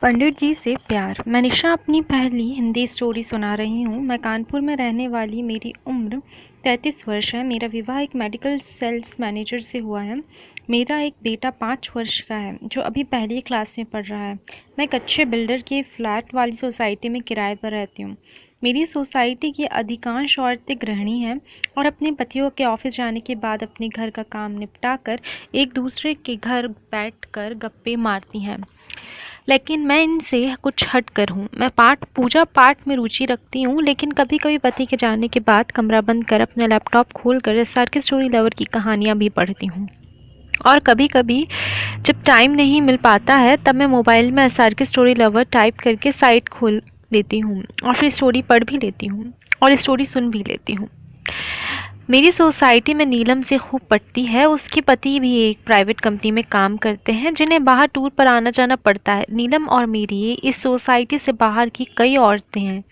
पंडित जी से प्यार। मैं निशा अपनी पहली हिंदी स्टोरी सुना रही हूँ। मैं कानपुर में रहने वाली, मेरी उम्र 33 वर्ष है। मेरा विवाह एक मेडिकल सेल्स मैनेजर से हुआ है। मेरा एक बेटा 5 वर्ष का है जो अभी पहली क्लास में पढ़ रहा है। मैं एक अच्छे बिल्डर के फ्लैट वाली सोसाइटी में किराए पर रहती हूँ। मेरी सोसाइटी की अधिकांश औरतें गृहिणी हैं और अपने पतियों के ऑफिस जाने के बाद अपने घर का काम निपटा कर एक दूसरे के घर बैठकर गप्पे मारती हैं। लेकिन मैं इनसे कुछ हट कर हूँ। मैं पूजा पाठ में रुचि रखती हूँ, लेकिन कभी कभी पति के जाने के बाद कमरा बंद कर अपना लैपटॉप खोल कर एसआरके स्टोरी लवर की कहानियाँ भी पढ़ती हूँ। और कभी कभी जब टाइम नहीं मिल पाता है तब मैं मोबाइल में एसआरके स्टोरी लवर टाइप करके साइट खोल लेती हूँ और फिर स्टोरी पढ़ भी लेती हूँ और स्टोरी सुन भी लेती हूँ। मेरी सोसाइटी में नीलम से खूब पटती है। उसके पति भी एक प्राइवेट कंपनी में काम करते हैं जिन्हें बाहर टूर पर आना जाना पड़ता है। नीलम और मेरी इस सोसाइटी से बाहर की कई औरतें हैं।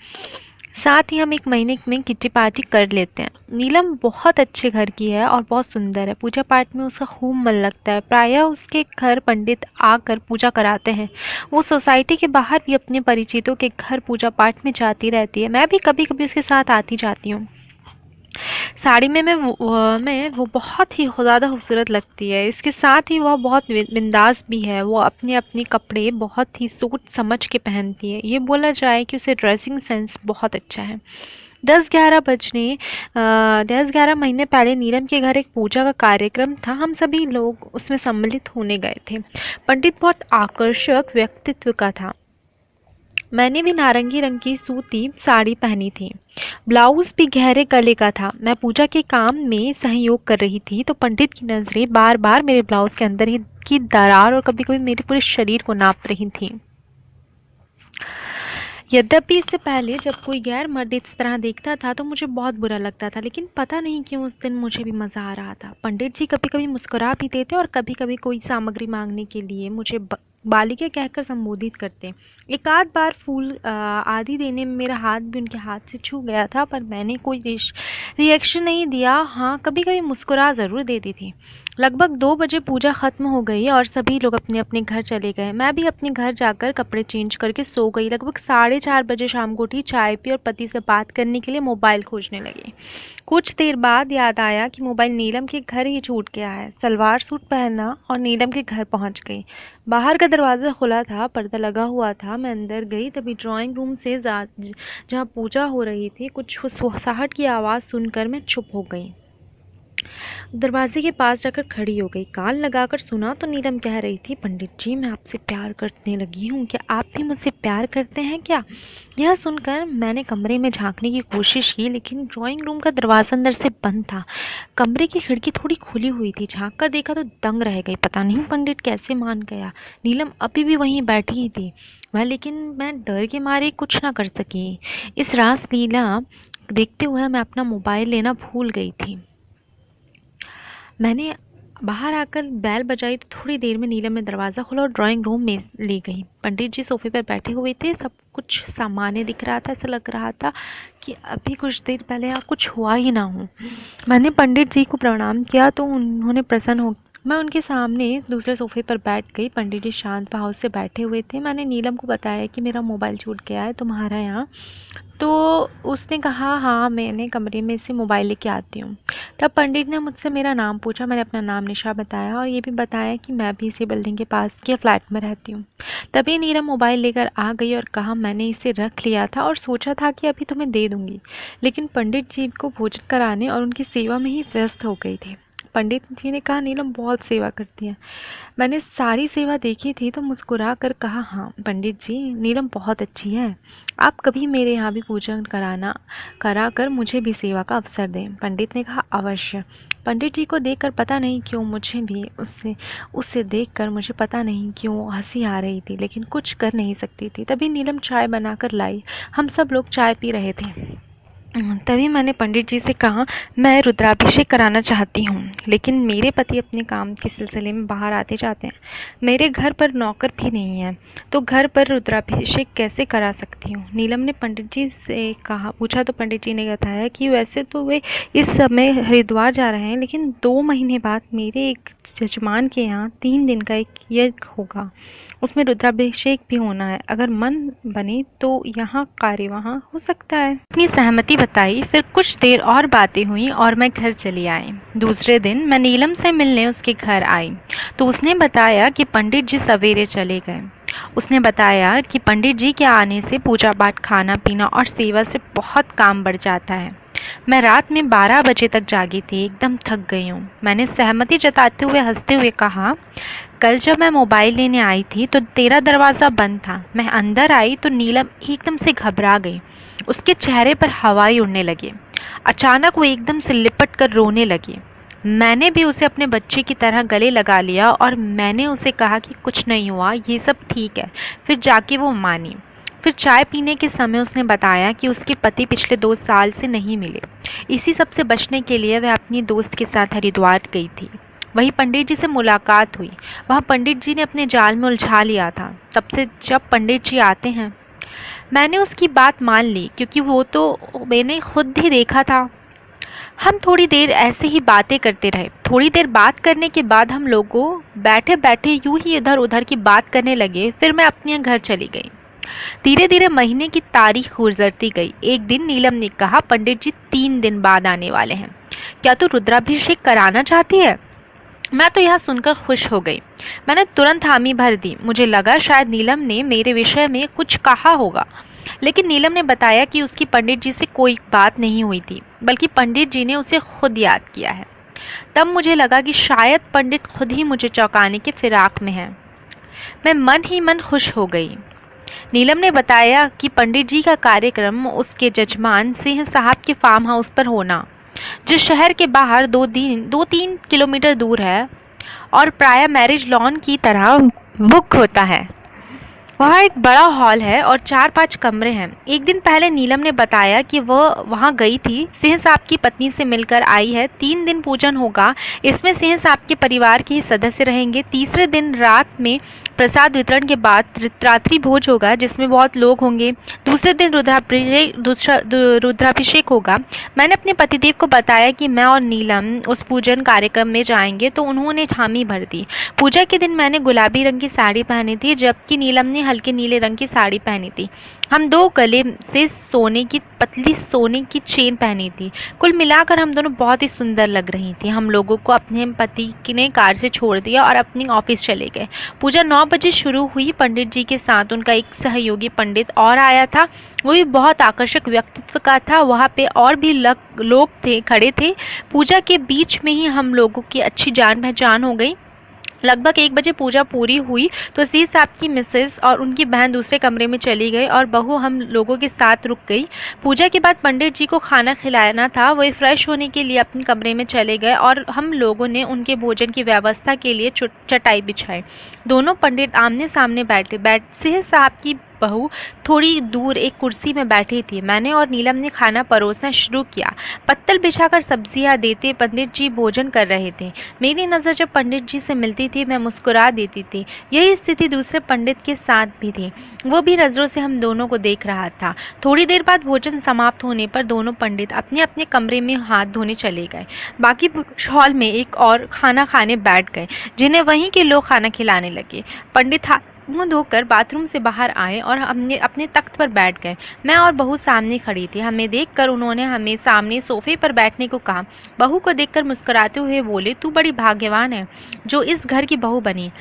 साथ ही हम एक महीने में किट्टी पार्टी कर लेते हैं। नीलम बहुत अच्छे घर की है और बहुत सुंदर है। पूजा पाठ में उसका खूब मन लगता है। प्रायः उसके घर पंडित आकर पूजा कराते हैं। वो सोसाइटी के बाहर भी अपने परिचितों के घर पूजा पाठ में जाती रहती है। मैं भी कभी कभी उसके साथ आती जाती हूँ। साड़ी में वो बहुत ही ज़्यादा खूबसूरत लगती है। इसके साथ ही वह बहुत बिंदास भी है। वो अपने अपने कपड़े बहुत ही सोच समझ के पहनती है। ये बोला जाए कि उसे ड्रेसिंग सेंस बहुत अच्छा है। 10-11 महीने पहले नीलम के घर एक पूजा का कार्यक्रम था। हम सभी लोग उसमें सम्मिलित होने गए थे। पंडित बहुत आकर्षक व्यक्तित्व का था। मैंने भी नारंगी रंग की सूती साड़ी पहनी थी। ब्लाउज भी गहरे गले का था। मैं पूजा के काम में सहयोग कर रही थी तो पंडित की नज़रें बार बार मेरे ब्लाउज के अंदर ही की दरार और कभी कभी मेरे पूरे शरीर को नाप रही थी। यद्यपि इससे पहले जब कोई गैर मर्द इस तरह देखता था तो मुझे बहुत बुरा लगता था, लेकिन पता नहीं क्यों उस दिन मुझे भी मज़ा आ रहा था। पंडित जी कभी कभी मुस्कुरा भी देते और कभी कभी कोई सामग्री मांगने के लिए मुझे बालिका कहकर संबोधित करते। एक आध बार फूल आदि देने में मेरा हाथ भी उनके हाथ से छू गया था, पर मैंने कोई रिएक्शन नहीं दिया। हाँ, कभी कभी मुस्कुरा ज़रूर देती थी। लगभग 2 बजे पूजा ख़त्म हो गई और सभी लोग अपने अपने घर चले गए। मैं भी अपने घर जाकर कपड़े चेंज करके सो गई। लगभग 4:30 बजे शाम को उठी, चाय पी और पति से बात करने के लिए मोबाइल खोजने लगी। कुछ देर बाद याद आया कि मोबाइल नीलम के घर ही छूट गया है। सलवार सूट पहना और नीलम के घर पहुंच गई। बाहर का दरवाज़ा खुला था, पर्दा लगा हुआ था। मैं अंदर गई तभी ड्राइंग रूम से जहाँ पूजा हो रही थी कुछ फुसफुसाहट की आवाज़ सुनकर मैं चुप हो गई। दरवाजे के पास जाकर खड़ी हो गई। कान लगाकर सुना तो नीलम कह रही थी, पंडित जी मैं आपसे प्यार करने लगी हूँ, क्या आप भी मुझसे प्यार करते हैं क्या? यह सुनकर मैंने कमरे में झांकने की कोशिश की, लेकिन ड्राइंग रूम का दरवाज़ा अंदर से बंद था। कमरे की खिड़की थोड़ी खुली हुई थी। झांक कर देखा तो दंग रह गई। पता नहीं पंडित कैसे मान गया। नीलम अभी भी वहीं बैठी ही थी। मैं डर के मारे कुछ ना कर सकी। इस रास लीला देखते हुए मैं अपना मोबाइल लेना भूल गई थी। मैंने बाहर आकर बैल बजाई तो थोड़ी देर में नीलम ने दरवाज़ा खोला और ड्राइंग रूम में ले गई। पंडित जी सोफे पर बैठे हुए थे। सब कुछ सामान्य दिख रहा था। ऐसा लग रहा था कि अभी कुछ देर पहले यहाँ कुछ हुआ ही ना हो। मैंने पंडित जी को प्रणाम किया तो उन्होंने प्रसन्न हो। मैं उनके सामने दूसरे सोफे पर बैठ गई। पंडित जी शांत भाव से बैठे हुए थे। मैंने नीलम को बताया कि मेरा मोबाइल छूट गया है तुम्हारा यहाँ। तो उसने कहा हाँ, मैंने कमरे में से मोबाइल लेके आती हूँ। तब पंडित ने मुझसे मेरा नाम पूछा। मैंने अपना नाम निशा बताया और ये भी बताया कि मैं भी इसी बिल्डिंग के पास के फ्लैट में रहती हूँ। तभी नीलम मोबाइल लेकर आ गई और कहा मैंने इसे रख लिया था और सोचा था कि अभी तुम्हें दे दूँगी, लेकिन पंडित जी को भोजन कराने और उनकी सेवा में ही व्यस्त हो गई थी। पंडित जी ने कहा नीलम बहुत सेवा करती है। मैंने सारी सेवा देखी थी तो मुस्कुरा कर कहा हाँ पंडित जी, नीलम बहुत अच्छी है। आप कभी मेरे यहाँ भी पूजन करा कर मुझे भी सेवा का अवसर दें। पंडित ने कहा अवश्य। पंडित जी को देखकर पता नहीं क्यों मुझे भी उससे देखकर मुझे पता नहीं क्यों हंसी आ रही थी, लेकिन कुछ कर नहीं सकती थी। तभी नीलम चाय बनाकर लाई। हम सब लोग चाय पी रहे थे। तभी मैंने पंडित जी से कहा, मैं रुद्राभिषेक कराना चाहती हूँ, लेकिन मेरे पति अपने काम के सिलसिले में बाहर आते जाते हैं। मेरे घर पर नौकर भी नहीं है, तो घर पर रुद्राभिषेक कैसे करा सकती हूँ? नीलम ने पंडित जी से पूछा तो पंडित जी ने बताया कि वैसे तो वे इस समय हरिद्वार जा रहे हैं, लेकिन 2 महीने बाद मेरे एक जजमान के यहाँ 3 दिन का एक यज्ञ होगा, उसमें रुद्राभिषेक भी होना है। अगर मन बने तो यहाँ कार्य वहाँ हो सकता है। अपनी सहमति बताई। फिर कुछ देर और बातें हुई और मैं घर चली आई। दूसरे दिन मैं नीलम से मिलने उसके घर आई तो उसने बताया कि पंडित जी सवेरे चले गए। उसने बताया कि पंडित जी के आने से पूजा पाठ, खाना पीना और सेवा से बहुत काम बढ़ जाता है। मैं रात में 12 बजे तक जागी थी, एकदम थक गई हूँ। मैंने सहमति जताते हुए हंसते हुए कहा, कल जब मैं मोबाइल लेने आई थी तो तेरा दरवाज़ा बंद था। मैं अंदर आई तो नीलम एकदम से घबरा गई। उसके चेहरे पर हवाएं उड़ने लगी। अचानक वो एकदम से लिपट कर रोने लगी। मैंने भी उसे अपने बच्चे की तरह गले लगा लिया और मैंने उसे कहा कि कुछ नहीं हुआ, ये सब ठीक है। फिर जाके वो मानी। फिर चाय पीने के समय उसने बताया कि उसके पति पिछले 2 साल से नहीं मिले। इसी सब से बचने के लिए वह अपनी दोस्त के साथ हरिद्वार गई थी। वही पंडित जी से मुलाकात हुई। वहाँ पंडित जी ने अपने जाल में उलझा लिया था। तब से जब पंडित जी आते हैं, मैंने उसकी बात मान ली, क्योंकि वो तो मैंने खुद ही देखा था। हम थोड़ी देर ऐसे ही बातें करते रहे। थोड़ी देर बात करने के बाद हम लोगों बैठे बैठे यूं ही इधर उधर की बात करने लगे। फिर मैं अपने घर चली गई। धीरे धीरे महीने की तारीख गुजरती गई। एक दिन नीलम ने कहा, पंडित जी 3 दिन बाद आने वाले हैं, क्या तू रुद्राभिषेक कराना चाहती है? मैं तो यह सुनकर खुश हो गई। मैंने तुरंत हामी भर दी। मुझे लगा शायद नीलम ने मेरे विषय में कुछ कहा होगा, लेकिन नीलम ने बताया कि उसकी पंडित जी से कोई बात नहीं हुई थी, बल्कि पंडित जी ने उसे खुद याद किया है। तब मुझे लगा कि शायद पंडित खुद ही मुझे चौंकाने के फिराक में है। मैं मन ही मन खुश हो गई। नीलम ने बताया कि पंडित जी का कार्यक्रम उसके जजमान सिंह साहब के फार्म हाउस पर होना, जो शहर के बाहर 2-3 किलोमीटर दूर है और प्राय मैरिज लॉन की तरह बुक होता है। वहाँ एक बड़ा हॉल है और 4-5 कमरे हैं। एक दिन पहले नीलम ने बताया कि वह वहाँ गई थी, सिंह साहब की पत्नी से मिलकर आई है। 3 दिन पूजन होगा, इसमें सिंह साहब के परिवार के ही सदस्य रहेंगे। तीसरे दिन रात में प्रसाद वितरण के बाद रात्रि भोज होगा, जिसमें बहुत लोग होंगे। दूसरे दिन रुद्राभिषेक होगा। मैंने अपने पतिदेव को बताया कि मैं और नीलम उस पूजन कार्यक्रम में जाएंगे, तो उन्होंने हामी भर दी। पूजा के दिन मैंने गुलाबी रंग की साड़ी पहनी थी, जबकि नीलम ने हल्के नीले रंग की साड़ी पहनी थी। हम 2 गले से पतली सोने की चेन पहनी थी। कुल मिलाकर हम दोनों बहुत ही सुंदर लग रही थी। हम लोगों को अपने पति ने कार से छोड़ दिया और अपने ऑफिस चले गए। पूजा 9 बजे शुरू हुई। पंडित जी के साथ उनका एक सहयोगी पंडित और आया था। वो भी बहुत आकर्षक व्यक्तित्व का था। वहाँ पे और भी लोग खड़े थे। पूजा के बीच में ही हम लोगों की अच्छी जान पहचान हो गई। लगभग 1 बजे पूजा पूरी हुई तो सिंह साहब की मिसेस और उनकी बहन दूसरे कमरे में चली गई और बहू हम लोगों के साथ रुक गई। पूजा के बाद पंडित जी को खाना खिलाना था। वही फ्रेश होने के लिए अपने कमरे में चले गए और हम लोगों ने उनके भोजन की व्यवस्था के लिए चटाई बिछाई। दोनों पंडित आमने सामने बैठे। सिंह साहब की बहू थोड़ी दूर एक कुर्सी में बैठी थी। मैंने और नीलम ने खाना परोसना शुरू किया। पत्तल बिछाकर सब्जियां देते पंडित जी भोजन कर रहे थे। मेरी नज़र जब पंडित जी से मिलती थी, मैं मुस्कुरा देती थी। यही स्थिति दूसरे पंडित के साथ भी थी। वो भी नज़रों से हम दोनों को देख रहा था। थोड़ी देर बाद भोजन समाप्त होने पर दोनों पंडित अपने अपने कमरे में हाथ धोने चले गए। बाकी हॉल में एक और खाना खाने बैठ गए, जिन्हें वहीं के लोग खाना खिलाने लगे। पंडित मुँह धोकर बाथरूम से बाहर आए और हमने अपने तख्त पर बैठ गए। मैं और बहू सामने खड़ी थी। हमें देखकर उन्होंने हमें सामने सोफे पर बैठने को कहा। बहू को देखकर मुस्कुराते हुए बोले, तू बड़ी भाग्यवान है जो इस घर की बहू बनी।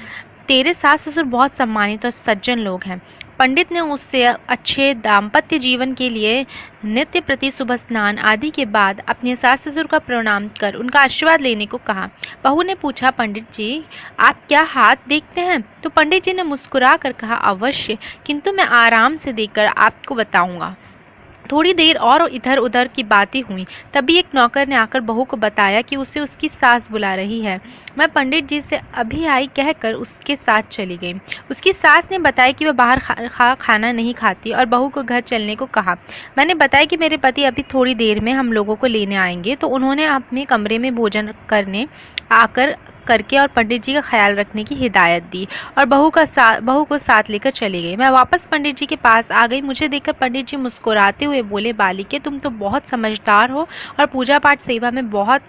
तेरे सास ससुर बहुत सम्मानित और सज्जन लोग हैं। पंडित ने उससे अच्छे दाम्पत्य जीवन के लिए नित्य प्रति सुबह स्नान आदि के बाद अपने सास ससुर का प्रणाम कर उनका आशीर्वाद लेने को कहा। बहू ने पूछा, पंडित जी आप क्या हाथ देखते हैं? तो पंडित जी ने मुस्कुरा कर कहा, अवश्य, किंतु मैं आराम से देखकर आपको बताऊंगा। थोड़ी देर और इधर उधर की बातें हुई। तभी एक नौकर ने आकर बहू को बताया कि उसे उसकी सास बुला रही है। मैं पंडित जी से अभी आई कहकर उसके साथ चली गई। उसकी सास ने बताया कि वह बाहर खाना नहीं खाती और बहू को घर चलने को कहा। मैंने बताया कि मेरे पति अभी थोड़ी देर में हम लोगों को लेने आएंगे, तो उन्होंने अपने कमरे में भोजन करके और पंडित जी का ख्याल रखने की हिदायत दी और बहू को साथ लेकर चली गई। मैं वापस पंडित जी के पास आ गई। मुझे देखकर पंडित जी मुस्कुराते हुए बोले, बालिके तुम तो बहुत समझदार हो और पूजा पाठ सेवा में बहुत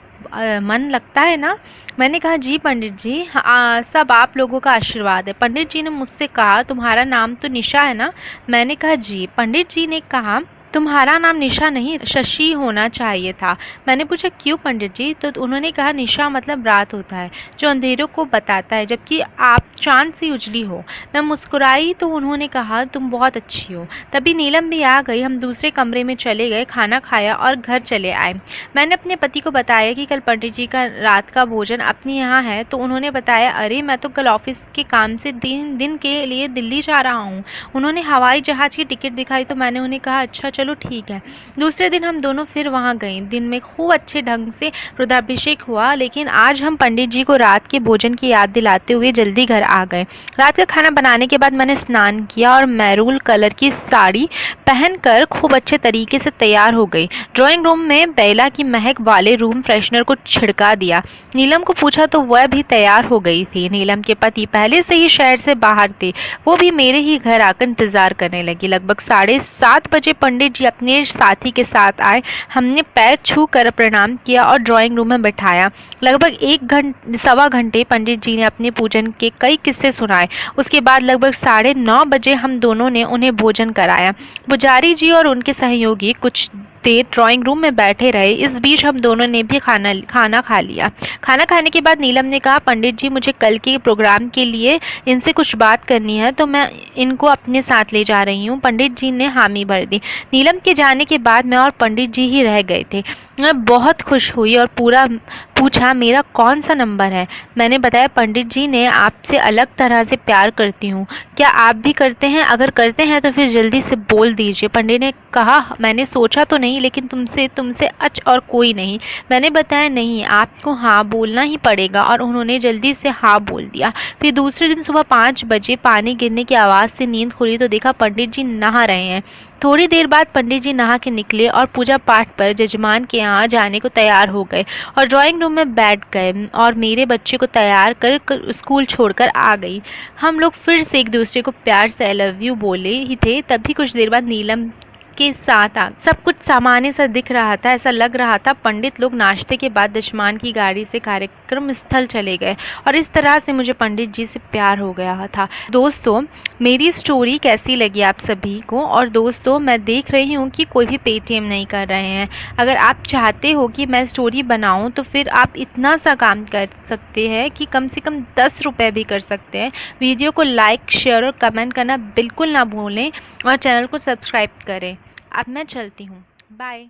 मन लगता है ना। मैंने कहा, जी पंडित जी, सब आप लोगों का आशीर्वाद है। पंडित जी ने मुझसे कहा, तुम्हारा नाम तो निशा है ना। मैंने कहा, जी। पंडित जी ने कहा, तुम्हारा नाम निशा नहीं शशि होना चाहिए था। मैंने पूछा, क्यों पंडित जी? तो उन्होंने कहा, निशा मतलब रात होता है जो अंधेरों को बताता है, जबकि आप चांद से उजली हो। मैं मुस्कुराई तो उन्होंने कहा, तुम बहुत अच्छी हो। तभी नीलम भी आ गई। हम दूसरे कमरे में चले गए, खाना खाया और घर चले आए। मैंने अपने पति को बताया कि कल पंडित जी का रात का भोजन अपने यहाँ है, तो उन्होंने बताया, अरे मैं तो कल ऑफिस के काम से 3 दिन के लिए दिल्ली जा रहा हूँ। उन्होंने हवाई जहाज़ की टिकट दिखाई तो मैंने उन्हें कहा, अच्छा चलो ठीक है। दूसरे दिन हम दोनों फिर वहाँ गए। दिन में खूब अच्छे ढंग से रुद्राभिषेक हुआ, लेकिन आज हम पंडित जी को रात के भोजन की याद दिलाते हुए जल्दी घर आ गए। रात का खाना बनाने के बाद मैंने स्नान किया और मैरून कलर की साड़ी पहनकर खूब अच्छे तरीके से तैयार हो गई। ड्राइंग रूम में बेला की महक वाले रूम फ्रेशनर को छिड़का दिया। नीलम को पूछा तो वह भी तैयार हो गई थी। नीलम के पति पहले से ही शहर से बाहर थे। वो भी मेरे ही घर आकर इंतजार करने लगी। लगभग 7:30 बजे पंडित जी अपने साथी के साथ आए। हमने पैर छू कर प्रणाम किया और ड्राइंग रूम में बैठाया। लगभग सवा घंटे पंडित जी ने अपने पूजन के कई किस्से सुनाए। उसके बाद लगभग 9:30 बजे हम दोनों ने उन्हें भोजन कराया। पुजारी जी और उनके सहयोगी कुछ देर ड्राइंग रूम में बैठे रहे। इस बीच हम दोनों ने भी खाना खा लिया। खाना खाने के बाद नीलम ने कहा, पंडित जी मुझे कल के प्रोग्राम के लिए इनसे कुछ बात करनी है, तो मैं इनको अपने साथ ले जा रही हूँ। पंडित जी ने हामी भर दी। नीलम के जाने के बाद मैं और पंडित जी ही रह गए थे। मैं बहुत खुश हुई और पूछा, मेरा कौन सा नंबर है? मैंने बताया, पंडित जी ने आपसे अलग तरह से प्यार करती हूँ। क्या आप भी करते हैं? अगर करते हैं तो फिर जल्दी से बोल दीजिए। पंडित ने कहा, मैंने सोचा तो नहीं, लेकिन तुमसे और कोई नहीं। मैंने बताया, नहीं, आपको हाँ बोलना ही पड़ेगा, और उन्होंने जल्दी से हाँ बोल दिया। फिर दूसरे दिन सुबह 5 बजे पानी गिरने की आवाज़ से नींद खुली तो देखा पंडित जी नहा रहे हैं। थोड़ी देर बाद पंडित जी नहा के निकले और पूजा पाठ पर जजमान के यहाँ जाने को तैयार हो गए और ड्राइंग रूम में बैठ गए और मेरे बच्चे को तैयार कर स्कूल छोड़कर आ गई। हम लोग फिर से एक दूसरे को प्यार से आई लव यू बोले ही थे। तभी कुछ देर बाद नीलम के साथ सब कुछ सामान्य सा दिख रहा था। ऐसा लग रहा था पंडित लोग नाश्ते के बाद दशमान की गाड़ी से कार्यक्रम स्थल चले गए, और इस तरह से मुझे पंडित जी से प्यार हो गया था। दोस्तों, मेरी स्टोरी कैसी लगी आप सभी को? और दोस्तों, मैं देख रही हूँ कि कोई भी पेटीएम नहीं कर रहे हैं। अगर आप चाहते हो कि मैं स्टोरी बनाऊँ तो फिर आप इतना सा काम कर सकते हैं कि कम से कम 10 रुपये भी कर सकते हैं। वीडियो को लाइक, शेयर और कमेंट करना बिल्कुल ना भूलें और चैनल को सब्सक्राइब करें। अब मैं चलती हूँ। बाय।